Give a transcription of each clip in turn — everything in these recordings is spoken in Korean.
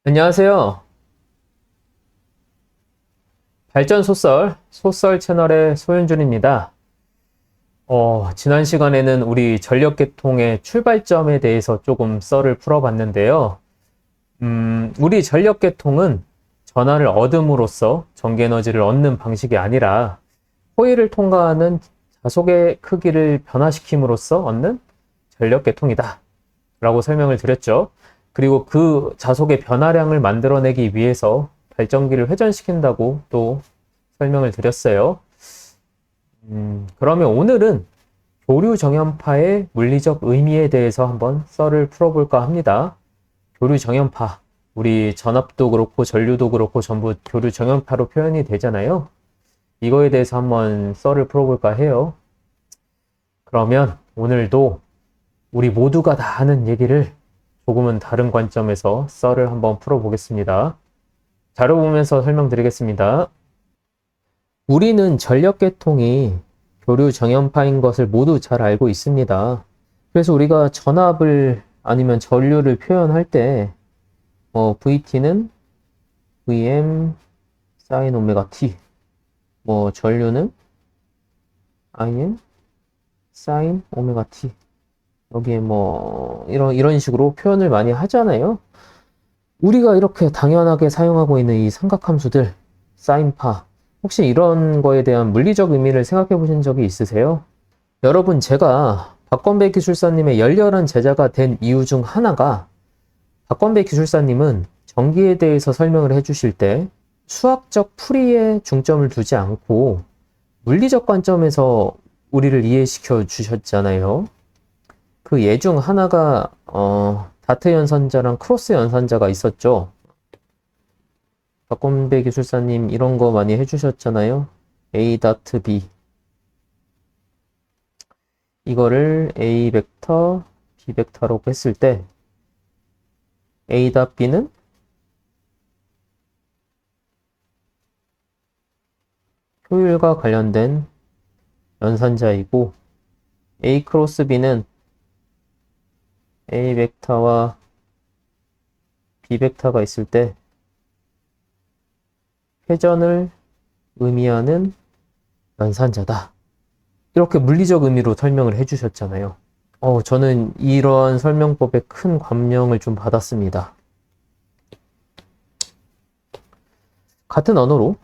안녕하세요. 발전 소설 채널의 소윤준입니다. 지난 시간에는 우리 전력계통의 출발점에 대해서 조금 썰을 풀어봤는데요. 우리 전력계통은 전하를 얻음으로써 전기에너지를 얻는 방식이 아니라 코일을 통과하는 자속의 크기를 변화시킴으로써 얻는 전력계통이다 라고 설명을 드렸죠. 그리고 그 자속의 변화량을 만들어내기 위해서 발전기를 회전시킨다고 또 설명을 드렸어요. 그러면 오늘은 교류 정연파의 물리적 의미에 대해서 한번 썰을 풀어볼까 합니다. 교류 정연파, 우리 전압도 그렇고 전류도 그렇고 전부 교류 정연파로 표현이 되잖아요. 이거에 대해서 한번 썰을 풀어볼까 해요. 그러면 오늘도 우리 모두가 다 아는 얘기를 조금은 다른 관점에서 썰을 한번 풀어보겠습니다. 자료 보면서 설명드리겠습니다. 우리는 전력계통이 교류 정연파인 것을 모두 잘 알고 있습니다. 그래서 우리가 전압을 아니면 전류를 표현할 때 VT는 Vm sin 오메가 T, 전류는 Im sin 오메가 T, 여기에 이런 식으로 표현을 많이 하잖아요. 우리가 이렇게 당연하게 사용하고 있는 이 삼각함수들, 사인파, 혹시 이런 거에 대한 물리적 의미를 생각해 보신 적이 있으세요? 여러분, 제가 박건배 기술사님의 열렬한 제자가 된 이유 중 하나가, 박건배 기술사님은 전기에 대해서 설명을 해주실 때 수학적 풀이에 중점을 두지 않고 물리적 관점에서 우리를 이해시켜 주셨잖아요. 그 예 중 하나가 다트 연산자랑 크로스 연산자가 있었죠. 박건배 기술사님 이런 거 많이 해주셨잖아요. A 다트 B, 이거를 A 벡터, B 벡터로 했을 때 A 닷 B는 효율과 관련된 연산자이고, A 크로스 B는 A 벡터와 B 벡터가 있을 때 회전을 의미하는 연산자다. 이렇게 물리적 의미로 설명을 해주셨잖아요. 저는 이러한 설명법에 큰 감명을 좀 받았습니다. 같은 언어로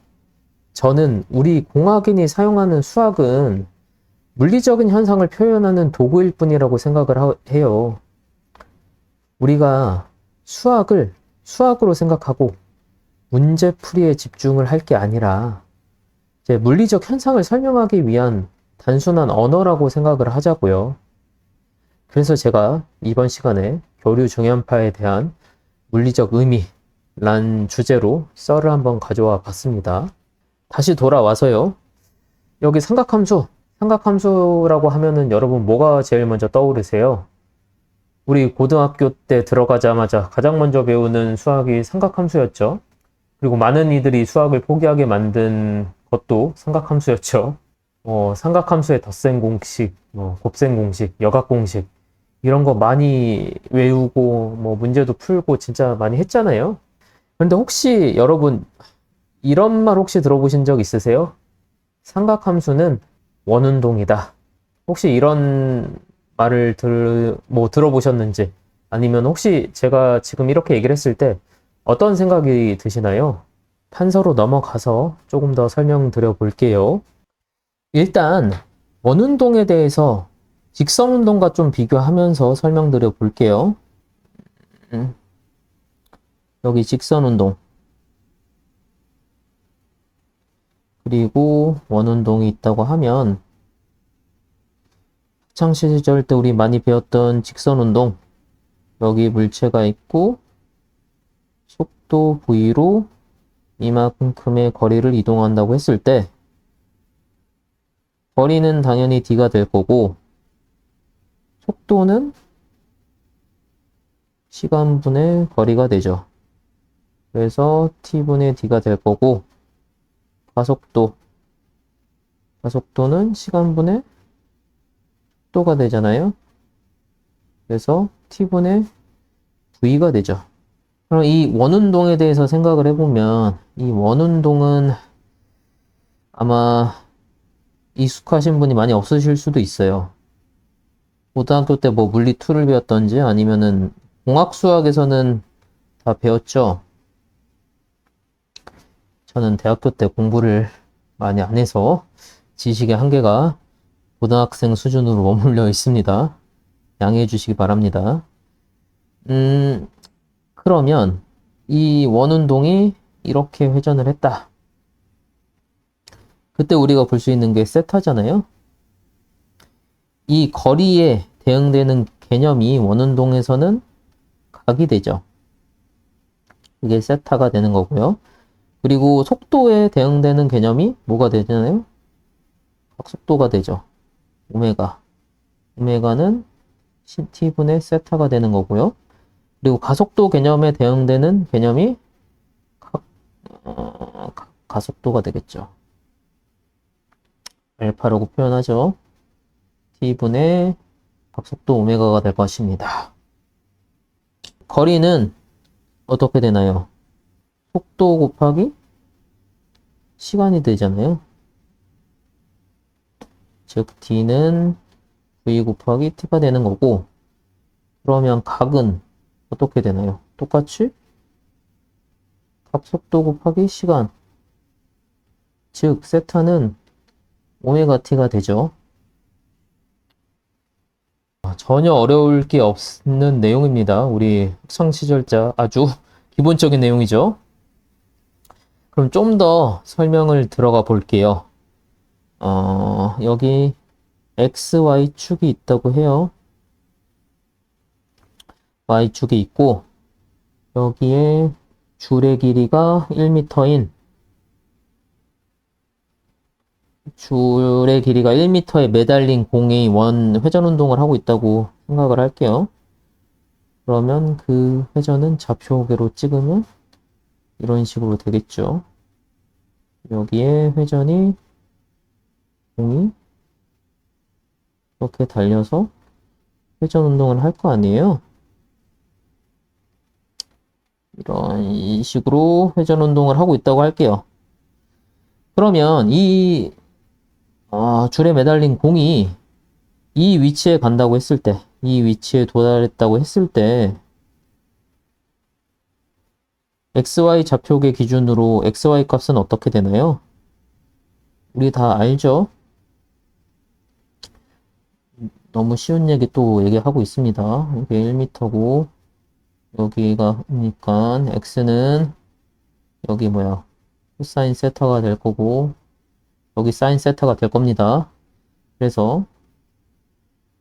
저는 우리 공학인이 사용하는 수학은 물리적인 현상을 표현하는 도구일 뿐이라고 생각을 해요. 우리가 수학을 수학으로 생각하고 문제풀이에 집중을 할 게 아니라 이제 물리적 현상을 설명하기 위한 단순한 언어라고 생각을 하자고요. 그래서 제가 이번 시간에 교류 정연파에 대한 물리적 의미란 주제로 썰을 한번 가져와 봤습니다. 다시 돌아와서요. 여기 삼각함수라고 하면은 여러분 뭐가 제일 먼저 떠오르세요? 우리 고등학교 때 들어가자마자 가장 먼저 배우는 수학이 삼각함수였죠. 그리고 많은 이들이 수학을 포기하게 만든 것도 삼각함수였죠. 삼각함수의 덧셈 공식, 곱셈 공식, 여각 공식 이런 거 많이 외우고 문제도 풀고 진짜 많이 했잖아요. 그런데 혹시 여러분 이런 말 혹시 들어보신 적 있으세요? 삼각함수는 원운동이다. 혹시 이런 말을 들어보셨는지, 아니면 혹시 제가 지금 이렇게 얘기를 했을 때 어떤 생각이 드시나요? 판서로 넘어가서 조금 더 설명드려 볼게요. 일단 원운동에 대해서 직선운동과 좀 비교하면서 설명드려 볼게요. 여기 직선운동, 그리고 원운동이 있다고 하면 학창시절 때 우리 많이 배웠던 직선운동, 여기 물체가 있고 속도 V로 이만큼의 거리를 이동한다고 했을 때 거리는 당연히 D가 될 거고 속도는 시간분의 거리가 되죠. 그래서 T분의 D가 될 거고, 가속도는 시간분의 속도가 되잖아요. 그래서 T분의 V가 되죠. 그럼 이 원운동에 대해서 생각을 해보면 이 원운동은 아마 익숙하신 분이 많이 없으실 수도 있어요. 고등학교 때 뭐 물리 2를 배웠던지 아니면은 공학 수학에서는 다 배웠죠. 저는 대학교 때 공부를 많이 안 해서 지식의 한계가 고등학생 수준으로 머물러 있습니다. 양해해 주시기 바랍니다. 그러면 이 원운동이 이렇게 회전을 했다. 그때 우리가 볼 수 있는 게 세타잖아요. 이 거리에 대응되는 개념이 원운동에서는 각이 되죠. 이게 세타가 되는 거고요. 그리고 속도에 대응되는 개념이 뭐가 되잖아요? 각속도가 되죠. 오메가. 오메가는 t분의 세타가 되는 거고요. 그리고 가속도 개념에 대응되는 개념이 가속도가 되겠죠. 알파라고 표현하죠. t분의 각속도 오메가가 될 것입니다. 거리는 어떻게 되나요? 속도 곱하기 시간이 되잖아요. 즉 d는 v 곱하기 t가 되는 거고, 그러면 각은 어떻게 되나요? 똑같이 각속도 곱하기 시간, 즉 세타는 오메가 t가 되죠. 전혀 어려울 게 없는 내용입니다. 우리 학창시절자 아주 기본적인 내용이죠. 그럼 좀 더 설명을 들어가 볼게요. 여기 XY축이 있다고 해요. Y축이 있고, 여기에 줄의 길이가 1m인, 줄의 길이가 1m에 매달린 공이 원 회전 운동을 하고 있다고 생각을 할게요. 그러면 그 회전은 좌표계로 찍으면 이런 식으로 되겠죠. 여기에 회전이 공이 이렇게 달려서 회전 운동을 할 거 아니에요. 이런 식으로 회전 운동을 하고 있다고 할게요. 그러면 이 줄에 매달린 공이 이 위치에 간다고 했을 때, 이 위치에 도달했다고 했을 때 XY 좌표계 기준으로 XY 값은 어떻게 되나요? 우리 다 알죠? 너무 쉬운 얘기 또 얘기하고 있습니다. 이게 1m고 여기가 그러니까 x는 여기 뭐야 코사인 세타가 될 거고 여기 사인 세타가 될 겁니다. 그래서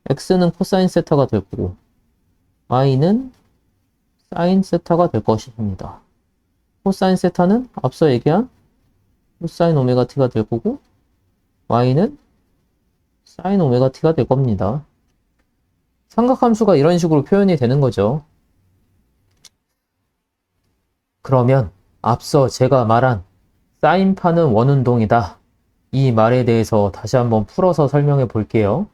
x는 코사인 세타가 될 거고 y는 사인 세타가 될 것입니다. 코사인 세타는 앞서 얘기한 코사인 오메가 t가 될 거고 y는 사인 오메가 t가 될 겁니다. 삼각함수가 이런 식으로 표현이 되는 거죠. 그러면 앞서 제가 말한 사인파는 원운동이다. 이 말에 대해서 다시 한번 풀어서 설명해 볼게요.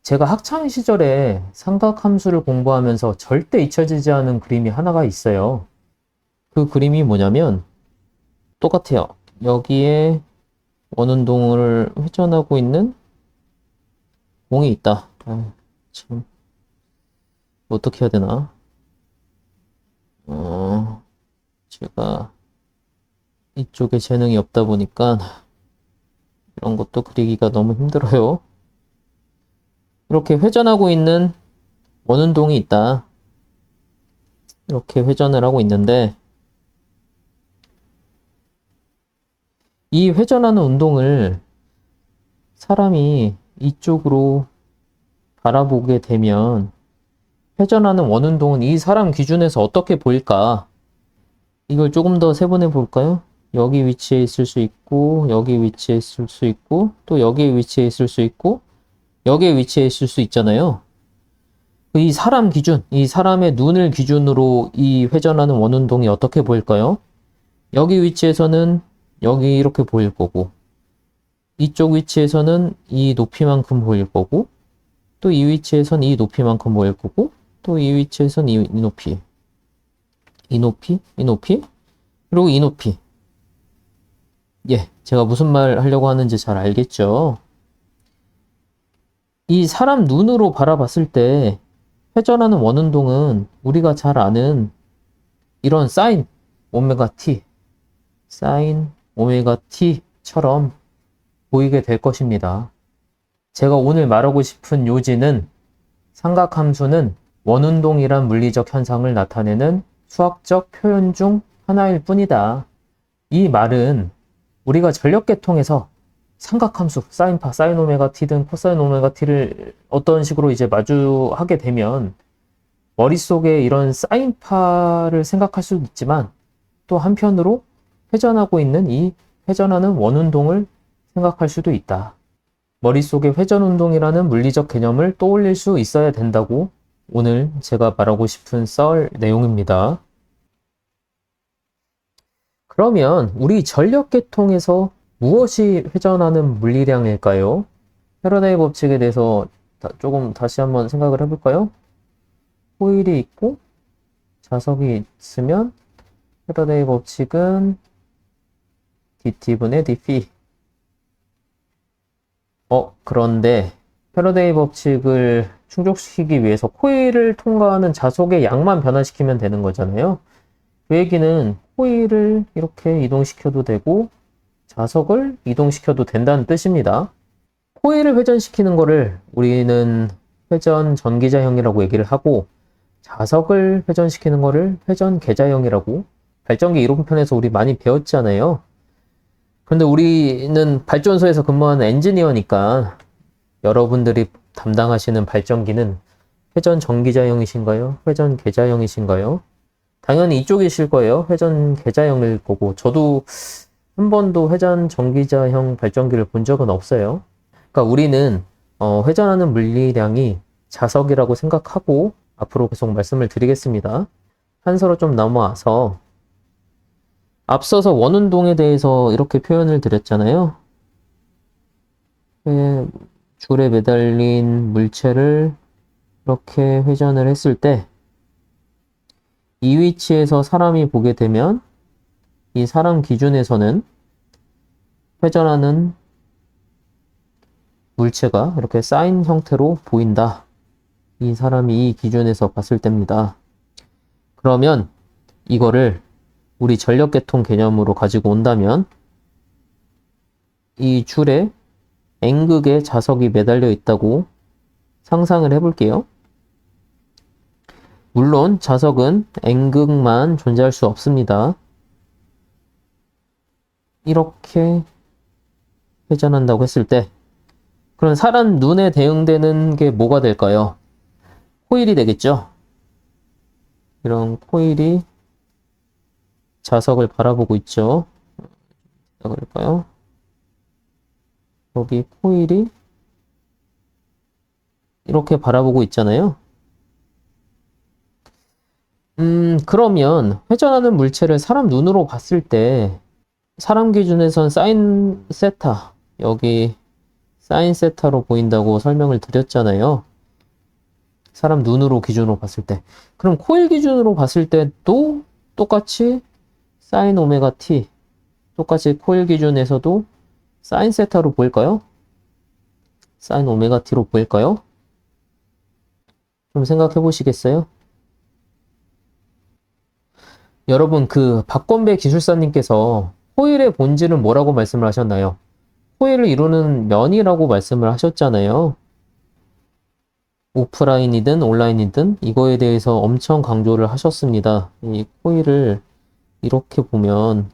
제가 학창 시절에 삼각함수를 공부하면서 절대 잊혀지지 않은 그림이 하나가 있어요. 그 그림이 뭐냐면 똑같아요. 여기에 원운동을 회전하고 있는 공이 있다. 참 어떻게 해야 되나? 제가 이쪽에 재능이 없다 보니까 이런 것도 그리기가 너무 힘들어요. 이렇게 회전하고 있는 원운동이 있다. 이렇게 회전을 하고 있는데 이 회전하는 운동을 사람이 이쪽으로 바라보게 되면 회전하는 원운동은 이 사람 기준에서 어떻게 보일까? 이걸 조금 더 세분해 볼까요? 여기 위치에 있을 수 있고 여기 위치에 있을 수 있고 또 여기 위치에 있을 수 있고 여기 위치에 있을 수 있잖아요. 이 사람 기준, 이 사람의 눈을 기준으로 이 회전하는 원운동이 어떻게 보일까요? 여기 위치에서는 여기 이렇게 보일 거고 이쪽 위치에서는 이 높이만큼 보일 거고 또 이 위치에선 이 높이만큼 보일 거고 또 이 위치에선 이 높이 이 높이, 이 높이, 그리고 이 높이. 예, 제가 무슨 말 하려고 하는지 잘 알겠죠? 이 사람 눈으로 바라봤을 때 회전하는 원운동은 우리가 잘 아는 이런 사인 오메가 t, 사인 오메가 t처럼 보이게 될 것입니다. 제가 오늘 말하고 싶은 요지는 삼각함수는 원운동이란 물리적 현상을 나타내는 수학적 표현 중 하나일 뿐이다. 이 말은 우리가 전력계통에서 삼각함수, 사인파, 사인 오메가 t든 코사인 오메가 t를 어떤 식으로 이제 마주하게 되면 머릿속에 이런 사인파를 생각할 수도 있지만 또 한편으로 회전하고 있는 이 회전하는 원운동을 생각할 수도 있다. 머릿속에 회전운동이라는 물리적 개념을 떠올릴 수 있어야 된다고 오늘 제가 말하고 싶은 썰 내용입니다. 그러면 우리 전력계통에서 무엇이 회전하는 물리량일까요? 패러다이 법칙에 대해서 조금 다시 한번 생각을 해볼까요? 코일이 있고 자석이 있으면 패러다이 법칙은 dt분의 dphi. 그런데 패러데이 법칙을 충족시키기 위해서 코일을 통과하는 자석의 양만 변화시키면 되는 거잖아요. 그 얘기는 코일을 이렇게 이동시켜도 되고 자석을 이동시켜도 된다는 뜻입니다. 코일을 회전시키는 거를 우리는 회전 전기자형이라고 얘기를 하고 자석을 회전시키는 거를 회전 계자형이라고 발전기 이론편에서 우리 많이 배웠잖아요. 근데 우리는 발전소에서 근무하는 엔지니어니까 여러분들이 담당하시는 발전기는 회전 전기자형이신가요? 회전 계자형이신가요? 당연히 이쪽이실 거예요. 회전 계자형일 거고 저도 한 번도 회전 전기자형 발전기를 본 적은 없어요. 그러니까 우리는 회전하는 물리량이 자석이라고 생각하고 앞으로 계속 말씀을 드리겠습니다. 한서로 좀 넘어와서 앞서서 원운동에 대해서 이렇게 표현을 드렸잖아요. 줄에 매달린 물체를 이렇게 회전을 했을 때 이 위치에서 사람이 보게 되면 이 사람 기준에서는 회전하는 물체가 이렇게 사인 형태로 보인다. 이 사람이 이 기준에서 봤을 때입니다. 그러면 이거를 우리 전력계통 개념으로 가지고 온다면 이 줄에 N극의 자석이 매달려 있다고 상상을 해볼게요. 물론 자석은 N극만 존재할 수 없습니다. 이렇게 회전한다고 했을 때 그럼 사람 눈에 대응되는 게 뭐가 될까요? 코일이 되겠죠? 이런 코일이 자석을 바라보고 있죠. 그럴까요? 여기 코일이 이렇게 바라보고 있잖아요. 그러면 회전하는 물체를 사람 눈으로 봤을 때 사람 기준에선 사인 세타, 여기 사인 세타로 보인다고 설명을 드렸잖아요. 사람 눈으로 기준으로 봤을 때. 그럼 코일 기준으로 봤을 때도 똑같이 사인 오메가 t, 똑같이 코일 기준에서도 사인 세타로 보일까요? 사인 오메가 t로 보일까요? 좀 생각해 보시겠어요? 여러분, 박건배 기술사님께서 코일의 본질은 뭐라고 말씀을 하셨나요? 코일을 이루는 면이라고 말씀을 하셨잖아요. 오프라인이든 온라인이든 이거에 대해서 엄청 강조를 하셨습니다. 이 코일을 이렇게 보면,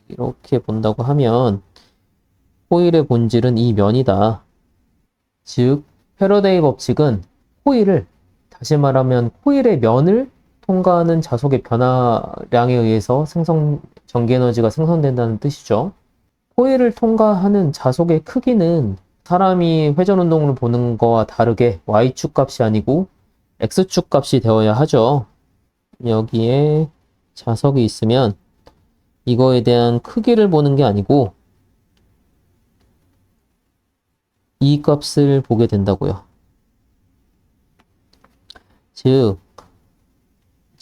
이렇게 본다고 하면 코일의 본질은 이 면이다. 즉, 패러데이 법칙은 코일을, 다시 말하면 코일의 면을 통과하는 자석의 변화량에 의해서 전기에너지가 생성된다는 뜻이죠. 코일을 통과하는 자석의 크기는 사람이 회전운동을 보는 거와 다르게 Y축 값이 아니고 X축 값이 되어야 하죠. 여기에 자석이 있으면 이거에 대한 크기를 보는 게 아니고 이 값을 보게 된다고요. 즉,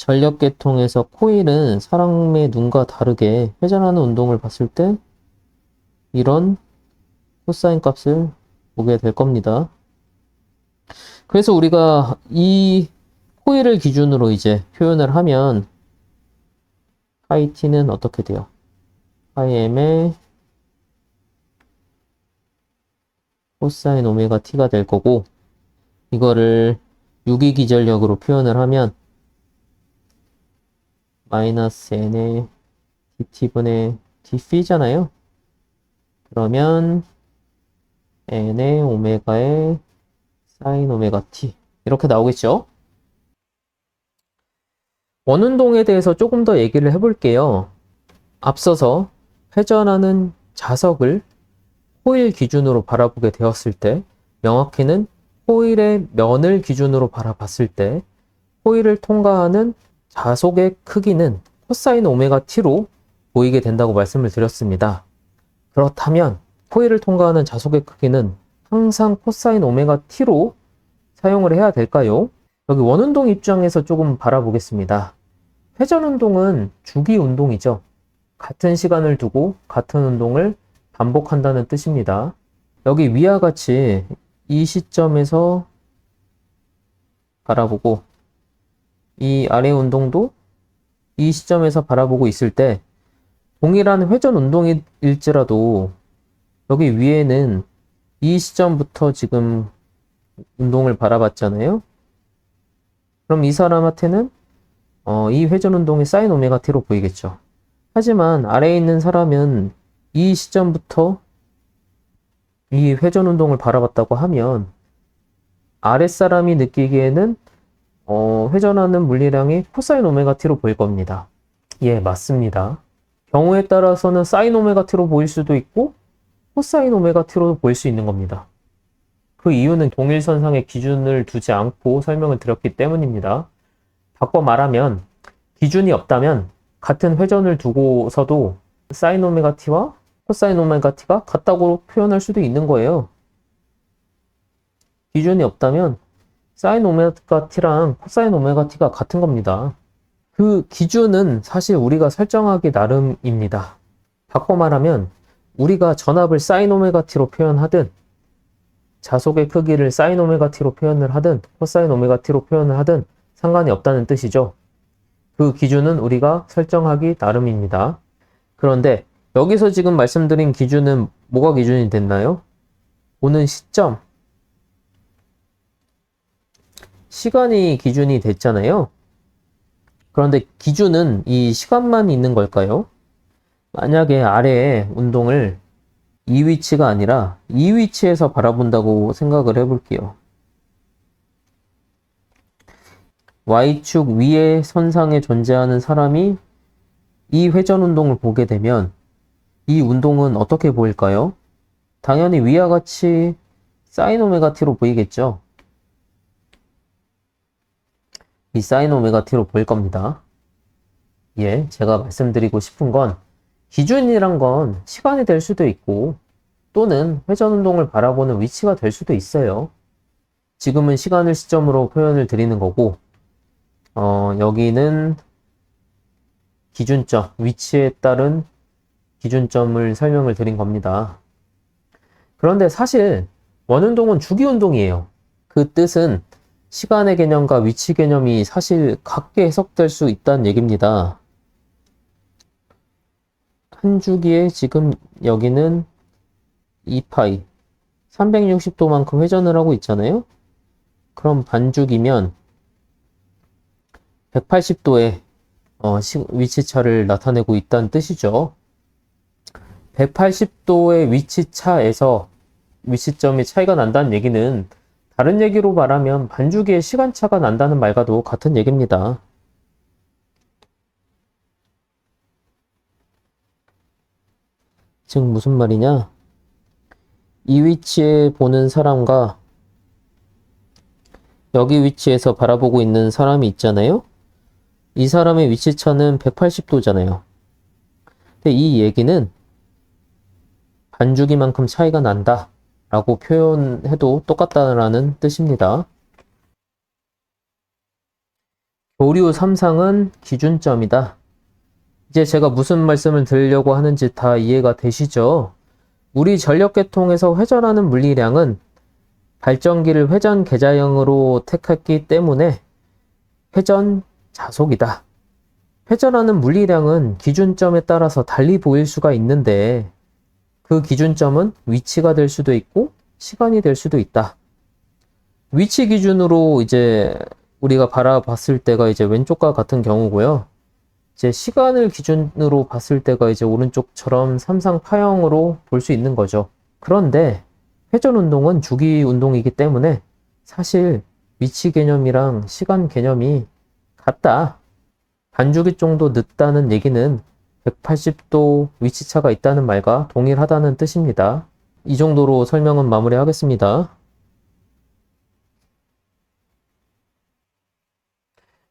전력계통에서 코일은 사람의 눈과 다르게 회전하는 운동을 봤을 때 이런 코사인 값을 보게 될 겁니다. 그래서 우리가 이 코일을 기준으로 이제 표현을 하면 파이 t는 어떻게 돼요? 파이 m의 코사인 오메가 t가 될 거고, 이거를 유기기전력으로 표현을 하면 마이너스 n의 dt분의 dp잖아요. 그러면 n의 오메가의 사인 오메가 t 이렇게 나오겠죠? 원운동에 대해서 조금 더 얘기를 해볼게요. 앞서서 회전하는 자석을 코일 기준으로 바라보게 되었을 때, 명확히는 코일의 면을 기준으로 바라봤을 때 코일을 통과하는 자속의 크기는 코사인 오메가 t로 보이게 된다고 말씀을 드렸습니다. 그렇다면 코일을 통과하는 자속의 크기는 항상 코사인 오메가 t로 사용을 해야 될까요? 여기 원운동 입장에서 조금 바라보겠습니다. 회전운동은 주기 운동이죠. 같은 시간을 두고 같은 운동을 반복한다는 뜻입니다. 여기 위와 같이 이 시점에서 바라보고 이 아래 운동도 이 시점에서 바라보고 있을 때 동일한 회전 운동일지라도 여기 위에는 이 시점부터 지금 운동을 바라봤잖아요. 그럼 이 사람한테는 이 회전 운동이 사인 오메가 t로 보이겠죠. 하지만 아래에 있는 사람은 이 시점부터 이 회전 운동을 바라봤다고 하면 아랫사람이 느끼기에는 회전하는 물리량이 코사인 오메가 t로 보일 겁니다. 예, 맞습니다. 경우에 따라서는 사인 오메가 t로 보일 수도 있고 코사인 오메가 t로 보일 수 있는 겁니다. 그 이유는 동일선상에 기준을 두지 않고 설명을 드렸기 때문입니다. 바꿔 말하면 기준이 없다면 같은 회전을 두고서도 사인 오메가 t와 코사인 오메가 t가 같다고 표현할 수도 있는 거예요. 기준이 없다면 사인 오메가 t랑 코사인 오메가 t가 같은 겁니다. 그 기준은 사실 우리가 설정하기 나름입니다. 바꿔 말하면 우리가 전압을 사인 오메가 t로 표현하든 자속의 크기를 사인 오메가 t로 표현을 하든 코사인 오메가 t로 표현을 하든 상관이 없다는 뜻이죠. 그 기준은 우리가 설정하기 나름입니다. 그런데 여기서 지금 말씀드린 기준은 뭐가 기준이 됐나요? 보는 시점, 시간이 기준이 됐잖아요. 그런데 기준은 이 시간만 있는 걸까요? 만약에 아래에 운동을 이 위치가 아니라 이 위치에서 바라본다고 생각을 해볼게요. Y축 위의 선상에 존재하는 사람이 이 회전 운동을 보게 되면 이 운동은 어떻게 보일까요? 당연히 위와 같이 사인 오메가 t로 보이겠죠. 이 사인 오메가 t로 보일 겁니다. 예, 제가 말씀드리고 싶은 건 기준이란 건 시간이 될 수도 있고 또는 회전 운동을 바라보는 위치가 될 수도 있어요. 지금은 시간을 시점으로 표현을 드리는 거고 여기는 기준점, 위치에 따른 기준점을 설명을 드린 겁니다. 그런데 사실 원운동은 주기운동이에요. 그 뜻은 시간의 개념과 위치 개념이 사실 같게 해석될 수 있다는 얘기입니다. 한 주기에 지금 여기는 2파이 360도만큼 회전을 하고 있잖아요. 그럼 반주기면 180도의 위치차를 나타내고 있다는 뜻이죠. 180도의 위치차에서 위치점이 차이가 난다는 얘기는 다른 얘기로 말하면 반주기의 시간차가 난다는 말과도 같은 얘기입니다. 즉 무슨 말이냐? 이 위치에 보는 사람과 여기 위치에서 바라보고 있는 사람이 있잖아요. 이 사람의 위치차는 180도잖아요. 근데 이 얘기는 반주기만큼 차이가 난다 라고 표현해도 똑같다라는 뜻입니다. 교류 3상은 기준점이다. 이제 제가 무슨 말씀을 드리려고 하는지 다 이해가 되시죠? 우리 전력계통에서 회전하는 물리량은 발전기를 회전 계좌형으로 택했기 때문에 회전 자속이다. 회전하는 물리량은 기준점에 따라서 달리 보일 수가 있는데 그 기준점은 위치가 될 수도 있고 시간이 될 수도 있다. 위치 기준으로 이제 우리가 바라봤을 때가 이제 왼쪽과 같은 경우고요. 이제 시간을 기준으로 봤을 때가 이제 오른쪽처럼 삼상파형으로 볼 수 있는 거죠. 그런데 회전 운동은 주기 운동이기 때문에 사실 위치 개념이랑 시간 개념이 같다. 반주기 정도 늦다는 얘기는 180도 위치차가 있다는 말과 동일하다는 뜻입니다. 이 정도로 설명은 마무리하겠습니다.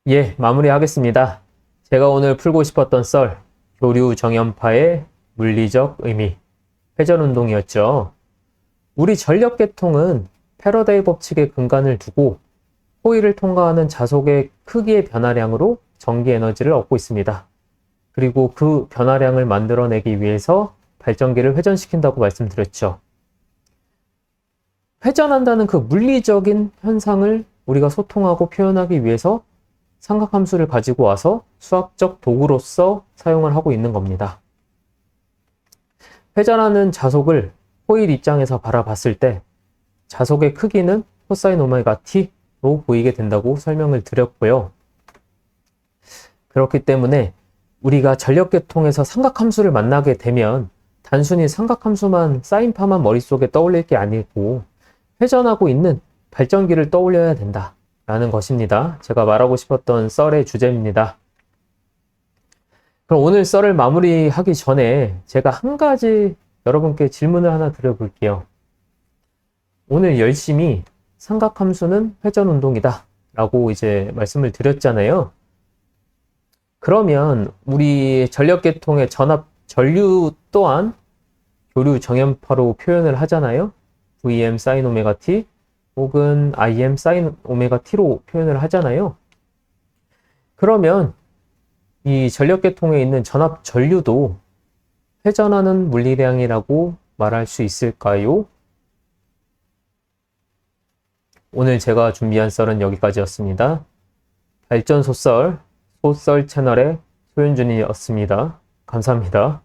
예, 마무리하겠습니다. 제가 오늘 풀고 싶었던 썰, 교류 정연파의 물리적 의미, 회전 운동이었죠. 우리 전력계통은 패러데이 법칙의 근간을 두고 코일을 통과하는 자속의 크기의 변화량으로 전기 에너지를 얻고 있습니다. 그리고 그 변화량을 만들어내기 위해서 발전기를 회전시킨다고 말씀드렸죠. 회전한다는 그 물리적인 현상을 우리가 소통하고 표현하기 위해서 삼각함수를 가지고 와서 수학적 도구로서 사용을 하고 있는 겁니다. 회전하는 자속을 코일 입장에서 바라봤을 때 자속의 크기는 코사인 오메가 t로 보이게 된다고 설명을 드렸고요. 그렇기 때문에 우리가 전력계통에서 삼각함수를 만나게 되면 단순히 삼각함수만 사인파만 머릿속에 떠올릴 게 아니고 회전하고 있는 발전기를 떠올려야 된다 라는 것입니다. 제가 말하고 싶었던 썰의 주제입니다. 그럼 오늘 썰을 마무리하기 전에 제가 한 가지 여러분께 질문을 하나 드려볼게요. 오늘 열심히 삼각함수는 회전 운동이다 라고 이제 말씀을 드렸잖아요. 그러면 우리 전력계통의 전압 전류 또한 교류 정연파로 표현을 하잖아요. Vm sin 오메가 t 혹은 Im sin 오메가 t로 표현을 하잖아요. 그러면 이 전력계통에 있는 전압 전류도 회전하는 물리량이라고 말할 수 있을까요? 오늘 제가 준비한 썰은 여기까지였습니다. 발전소 썰, 소썰 채널의 소윤준이었습니다. 감사합니다.